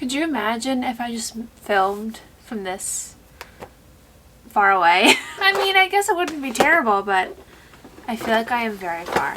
Could you imagine if I just filmed from this far away? I mean, I guess it wouldn't be terrible, but I feel like I am very far.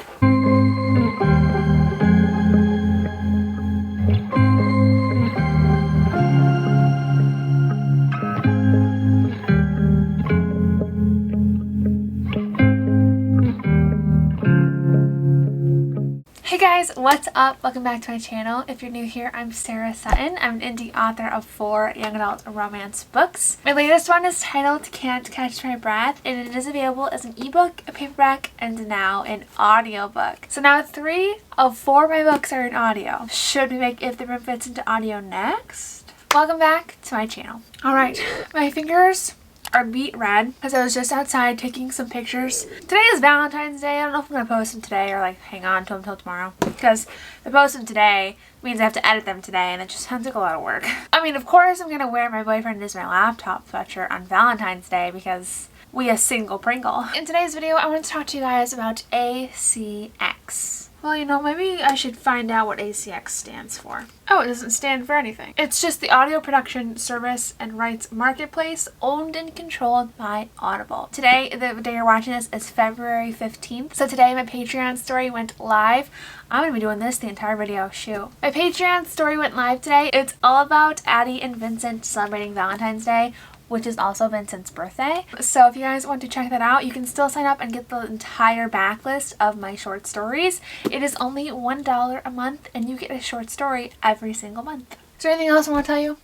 Hey guys, what's up? Welcome back to my channel. If you're new here, I'm Sarah Sutton. I'm an indie author of 4 young adult romance books. My latest one is titled Can't Catch My Breath, and it is available as an ebook, a paperback, and now an audiobook. So now 3 of 4 of my books are in audio. Should we make If the Room Fits into audio next? Welcome back to my channel. Alright, my fingers are beet red because I was just outside taking some pictures. Today is Valentine's Day. I don't know if I'm going to post them today or like hang on to them until tomorrow, because if I post them today means I have to edit them today and it just sounds like a lot of work. I mean, of course I'm going to wear my boyfriend is my laptop sweatshirt on Valentine's Day because we a single Pringle. In today's video I want to talk to you guys about ACX. Well, you know, maybe I should find out what ACX stands for. Oh, it doesn't stand for anything. It's just the audio production service and rights marketplace owned and controlled by Audible. Today, the day you're watching this, is February 15th. So today my Patreon story went live. I'm going to be doing this the entire video. Shoot. My Patreon story went live today. It's all about Addie and Vincent celebrating Valentine's Day, which is also Vincent's birthday. So if you guys want to check that out, you can still sign up and get the entire backlist of my short stories. It is only $1 a month and you get a short story every single month. Is there anything else I want to tell you?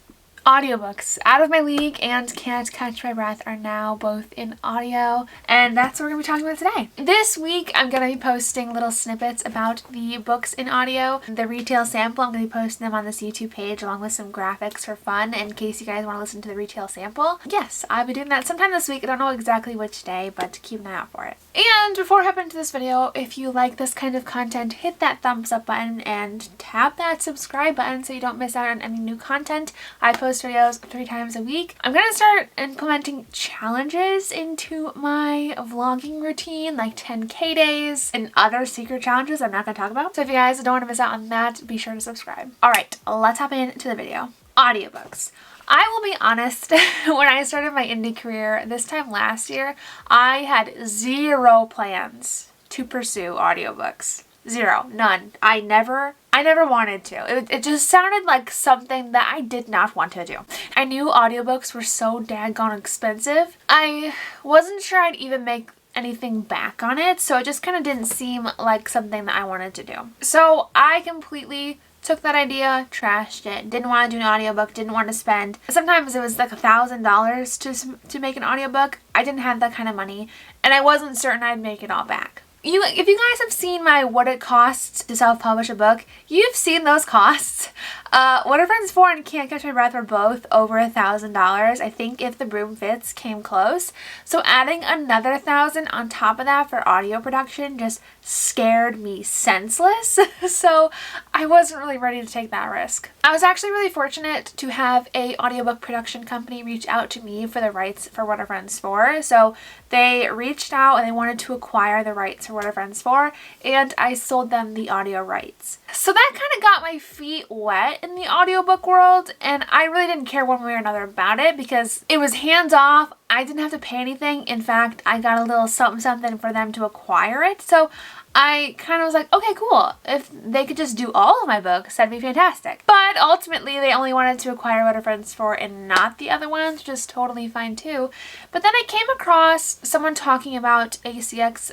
Audiobooks. Out of My League and Can't Catch My Breath are now both in audio, and that's what we're going to be talking about today. This week I'm going to be posting little snippets about the books in audio. The retail sample, I'm going to be posting them on this YouTube page along with some graphics for fun in case you guys want to listen to the retail sample. Yes, I'll be doing that sometime this week. I don't know exactly which day, but keep an eye out for it. And before I hop into this video, if you like this kind of content, hit that thumbs up button and tap that subscribe button so you don't miss out on any new content. I post videos 3 times a week. I'm gonna start implementing challenges into my vlogging routine, like 10K days and other secret challenges I'm not gonna talk about. So if you guys don't want to miss out on that, be sure to subscribe. Alright, let's hop into the video. Audiobooks. I will be honest, when I started my indie career this time last year, I had 0 plans to pursue audiobooks. 0. None. I never wanted to. It just sounded like something that I did not want to do. I knew audiobooks were so daggone expensive. I wasn't sure I'd even make anything back on it, so it just kind of didn't seem like something that I wanted to do. So I completely took that idea, trashed it, didn't want to do an audiobook, didn't want to spend. Sometimes it was like $1,000 to make an audiobook. I didn't have that kind of money, and I wasn't certain I'd make it all back. If you guys have seen my what it costs to self-publish a book, you've seen those costs. What Are Friends For and Can't Catch My Breath were both over $1,000. I think If the Broom Fits came close. So adding another $1,000 on top of that for audio production just scared me senseless. So I wasn't really ready to take that risk. I was actually really fortunate to have a audiobook production company reach out to me for the rights for What Are Friends For. So they reached out and they wanted to acquire the rights for What Are Friends For, and I sold them the audio rights. So that kind of got my feet wet in the audiobook world, and I really didn't care one way or another about it because it was hands off. I didn't have to pay anything. In fact, I got a little something for them to acquire it. So I kind of was like, okay, cool. If they could just do all of my books, that'd be fantastic. But ultimately, they only wanted to acquire What Are Friends For and not the other ones, which is totally fine too. But then I came across someone talking about ACX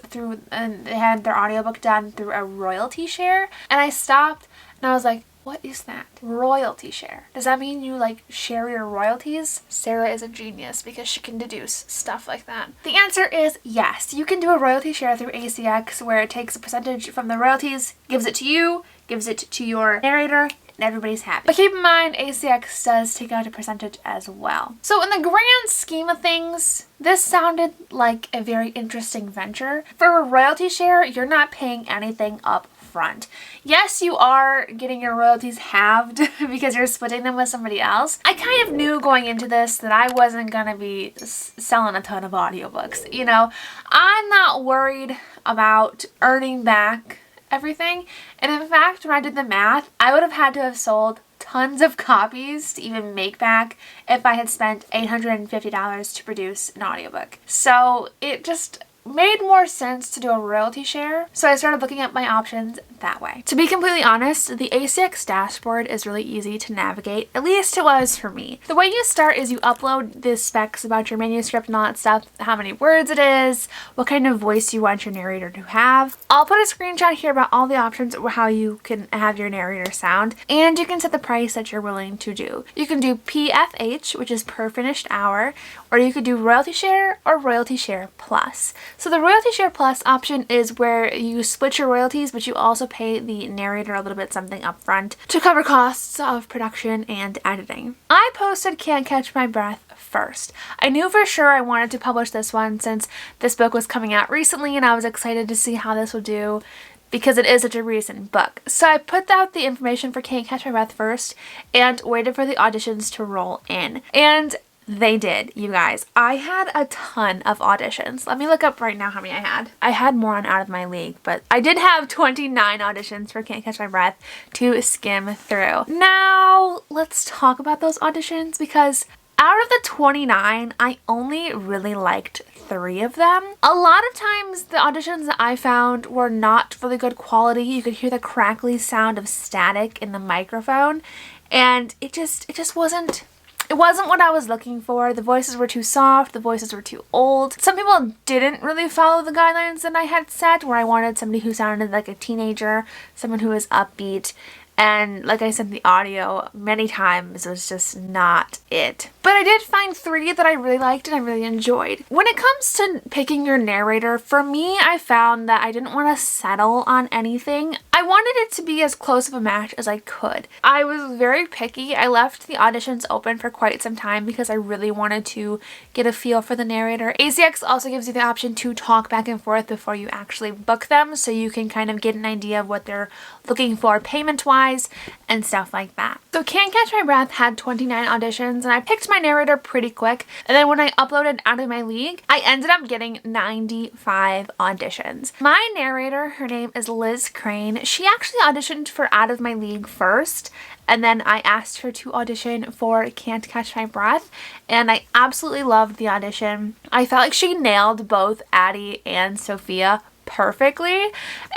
and they had their audiobook done through a royalty share. And I stopped and I was like, what is that? Royalty share. Does that mean you like share your royalties? Sarah is a genius because she can deduce stuff like that. The answer is yes. You can do a royalty share through ACX where it takes a percentage from the royalties, gives it to you, gives it to your narrator, and everybody's happy. But keep in mind, ACX does take out a percentage as well. So in the grand scheme of things, this sounded like a very interesting venture. For a royalty share, you're not paying anything up front. Yes, you are getting your royalties halved because you're splitting them with somebody else. I kind of knew going into this that I wasn't gonna be selling a ton of audiobooks. You know, I'm not worried about earning back everything. And in fact, when I did the math, I would have had to have sold tons of copies to even make back if I had spent $850 to produce an audiobook. So it just made more sense to do a royalty share, so I started looking at my options that way. To be completely honest, the ACX dashboard is really easy to navigate, at least it was for me. The way you start is you upload the specs about your manuscript and all that stuff, how many words it is, what kind of voice you want your narrator to have. I'll put a screenshot here about all the options of how you can have your narrator sound, and you can set the price that you're willing to do. You can do PFH, which is per finished hour, or you could do royalty share or royalty share plus. So the royalty share plus option is where you split your royalties, but you also pay the narrator a little bit something upfront to cover costs of production and editing. I posted Can't Catch My Breath first. I knew for sure I wanted to publish this one since this book was coming out recently and I was excited to see how this would do because it is such a recent book. So I put out the information for Can't Catch My Breath first and waited for the auditions to roll in. And they did, you guys. I had a ton of auditions. Let me look up right now how many I had. I had more on Out of My League, but I did have 29 auditions for Can't Catch My Breath to skim through. Now, let's talk about those auditions because out of the 29, I only really liked 3 of them. A lot of times the auditions that I found were not really good quality. You could hear the crackly sound of static in the microphone, and it just wasn't. It wasn't what I was looking for. The voices were too soft, the voices were too old. Some people didn't really follow the guidelines that I had set, where I wanted somebody who sounded like a teenager, someone who was upbeat, and like I said, the audio many times was just not it. But I did find 3 that I really liked and I really enjoyed. When it comes to picking your narrator, for me, I found that I didn't want to settle on anything. I wanted it to be as close of a match as I could. I was very picky. I left the auditions open for quite some time because I really wanted to get a feel for the narrator. ACX also gives you the option to talk back and forth before you actually book them, so you can kind of get an idea of what they're looking for payment-wise and stuff like that. So Can't Catch My Breath had 29 auditions, and I picked my narrator pretty quick, and then when I uploaded Out of My League, I ended up getting 95 auditions. My narrator, her name is Liz Crane. She actually auditioned for Out of My League first, and then I asked her to audition for Can't Catch My Breath, and I absolutely loved the audition. I felt like she nailed both Addie and Sophia perfectly,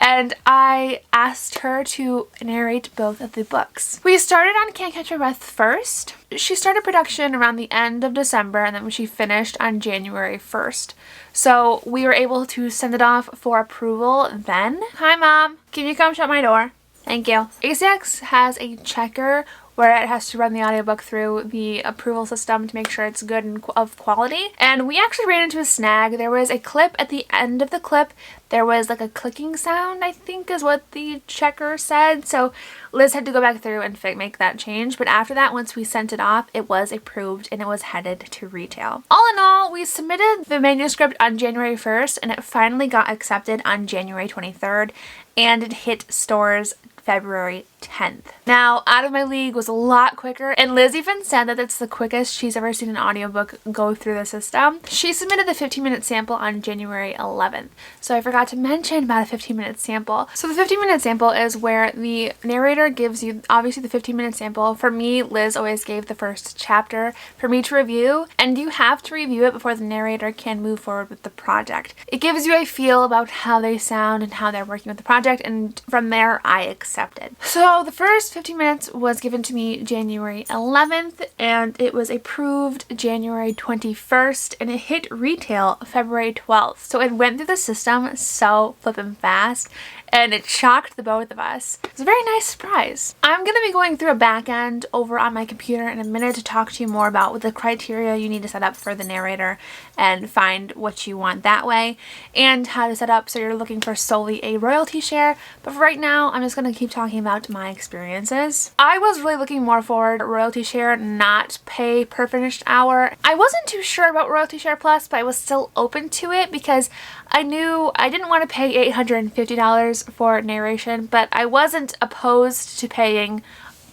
and I asked her to narrate both of the books. We started on Can't Catch My Breath first. She started production around the end of December, and then she finished on January 1st. So we were able to send it off for approval then. Hi, Mom. Can you come shut my door? Thank you. ACX has a checker where it has to run the audiobook through the approval system to make sure it's good and of quality. And we actually ran into a snag. There was a clip at the end of the clip. There was like a clicking sound, I think is what the checker said. So Liz had to go back through and make that change. But after that, once we sent it off, it was approved and it was headed to retail. All in all, we submitted the manuscript on January 1st and it finally got accepted on January 23rd and it hit stores February 10th. Now, Out of My League was a lot quicker, and Liz even said that it's the quickest she's ever seen an audiobook go through the system. She submitted the 15-minute sample on January 11th. So I forgot to mention about a 15-minute sample. So the 15-minute sample is where the narrator gives you, obviously, the 15-minute sample. For me, Liz always gave the first chapter for me to review, and you have to review it before the narrator can move forward with the project. It gives you a feel about how they sound and how they're working with the project, and from there, I accepted. So the first 15 minutes was given to me January 11th, and it was approved January 21st, and it hit retail February 12th. So it went through the system so flippin' fast, and it shocked the both of us. It was a very nice surprise. I'm going to be going through a back end over on my computer in a minute to talk to you more about what the criteria you need to set up for the narrator and find what you want that way, and how to set up so you're looking for solely a royalty share. But for right now, I'm just going to keep talking about my experiences. I was really looking more forward royalty share, not pay per finished hour. I wasn't too sure about royalty share plus, but I was still open to it because I knew I didn't want to pay $850 for narration, but I wasn't opposed to paying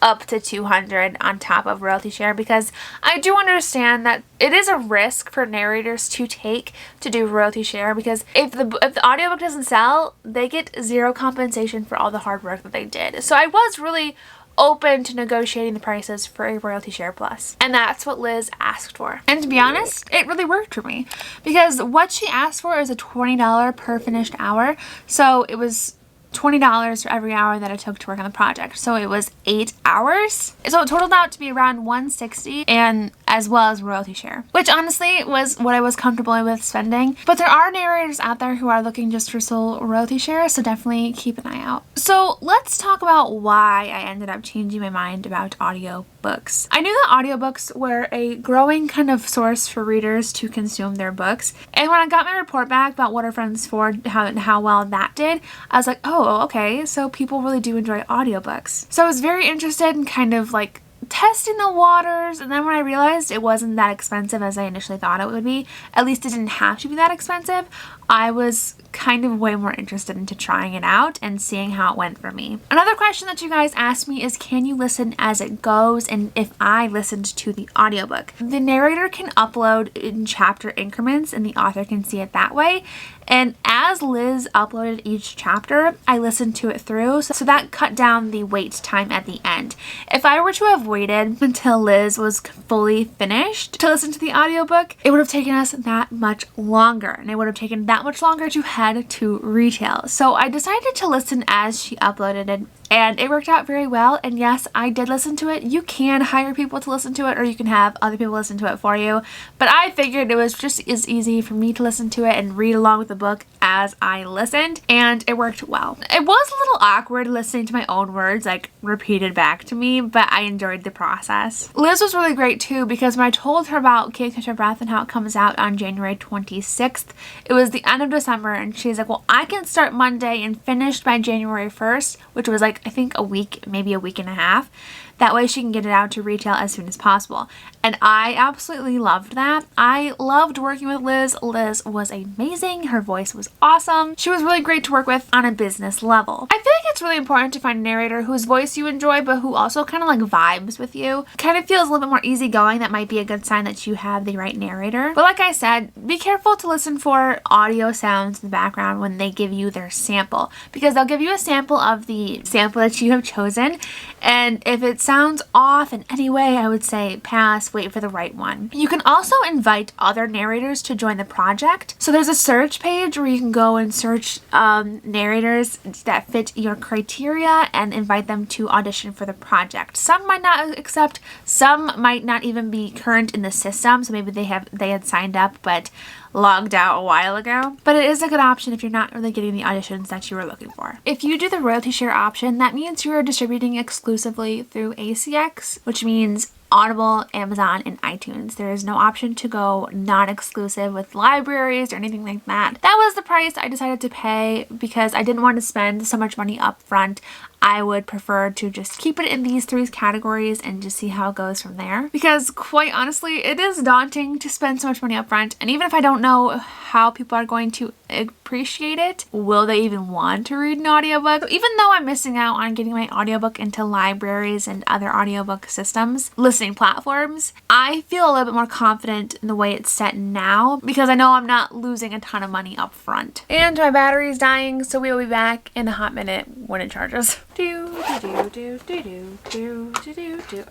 up to $200 on top of royalty share, because I do understand that it is a risk for narrators to take to do royalty share, because if the audiobook doesn't sell, they get zero compensation for all the hard work that they did. So I was really open to negotiating the prices for a royalty share plus. And that's what Liz asked for. And to be honest, it really worked for me because what she asked for is a $20 per finished hour. So it was $20 for every hour that it took to work on the project. So it was 8 hours. So it totaled out to be around $160, and as well as royalty share, which honestly was what I was comfortable with spending. But there are narrators out there who are looking just for sole royalty share, so definitely keep an eye out. So let's talk about why I ended up changing my mind about audiobooks. I knew that audiobooks were a growing kind of source for readers to consume their books. And when I got my report back about What Are Friends For, how well that did, I was like, oh, okay, so people really do enjoy audiobooks. So I was very interested in kind of like testing the waters, and then when I realized it wasn't that expensive as I initially thought it would be, at least it didn't have to be that expensive, I was kind of way more interested into trying it out and seeing how it went for me. Another question that you guys asked me is, can you listen as it goes, and if I listened to the audiobook? The narrator can upload in chapter increments and the author can see it that way. And as Liz uploaded each chapter, I listened to it through, so that cut down the wait time at the end. If I were to have waited until Liz was fully finished to listen to the audiobook, it would have taken us that much longer, and it would have taken that much longer to head to retail. So I decided to listen as she uploaded it, and it worked out very well. And yes, I did listen to it. You can hire people to listen to it, or you can have other people listen to it for you. But I figured it was just as easy for me to listen to it and read along with the book as I listened, and it worked well. It was a little awkward listening to my own words like repeated back to me, but I enjoyed the process. Liz was really great too, because when I told her about Can't Catch My Breath and how it comes out on January 26th, it was the end of December, and she's like, well, I can start Monday and finish by January 1st, which was like, I think a week, maybe a week and a half. That way she can get it out to retail as soon as possible. And I absolutely loved that. I loved working with Liz. Liz was amazing. Her voice was awesome. She was really great to work with on a business level. I feel like it's really important to find a narrator whose voice you enjoy, but who also kind of like vibes with you. Kind of feels a little bit more easygoing. That might be a good sign that you have the right narrator. But like I said, be careful to listen for audio sounds in the background when they give you their sample, because they'll give you a sample of the sample that you have chosen. And if it sounds off in any way, I would say pass, wait for the right one. You can also invite other narrators to join the project. So there's a search page where you can go and search narrators that fit your criteria and invite them to audition for the project. Some might not accept, some might not even be current in the system, so maybe they had signed up but logged out a while ago. But it is a good option if you're not really getting the auditions that you were looking for. If you do the royalty share option, that means you are distributing exclusively through ACX, which means Audible, Amazon, and iTunes. There is no option to go non-exclusive with libraries or anything like that. That was the price I decided to pay because I didn't want to spend so much money up front. I would prefer to just keep it in these three categories and just see how it goes from there. Because quite honestly, it is daunting to spend so much money up front. And even if I don't know how people are going to appreciate it, will they even want to read an audiobook? So even though I'm missing out on getting my audiobook into libraries and other audiobook systems, listening platforms, I feel a little bit more confident in the way it's set now because I know I'm not losing a ton of money up front. And my battery is dying, so we will be back in a hot minute when it charges. Oh,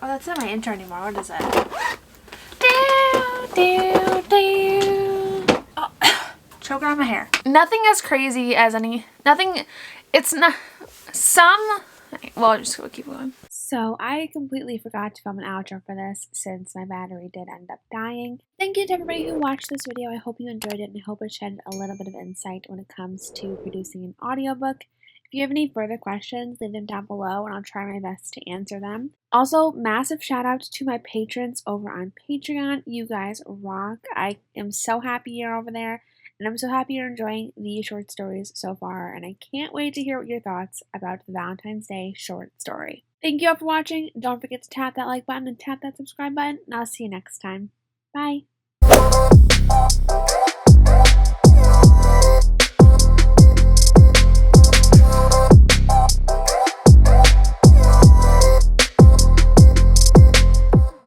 that's not my intro anymore. What is it? Oh, choker on my hair. Nothing as crazy as it's not, well, just go keep going. So I completely forgot to film an outro for this since my battery did end up dying. Thank you to everybody who watched this video. I hope you enjoyed it and I hope it shed a little bit of insight when it comes to producing an audiobook. If you have any further questions, leave them down below and I'll try my best to answer them. Also, massive shout out to my patrons over on Patreon. You guys rock. I am so happy you're over there and I'm so happy you're enjoying these short stories so far, and I can't wait to hear what your thoughts about the Valentine's Day short story. Thank you all for watching. Don't forget to tap that like button and tap that subscribe button, and I'll see you next time. Bye.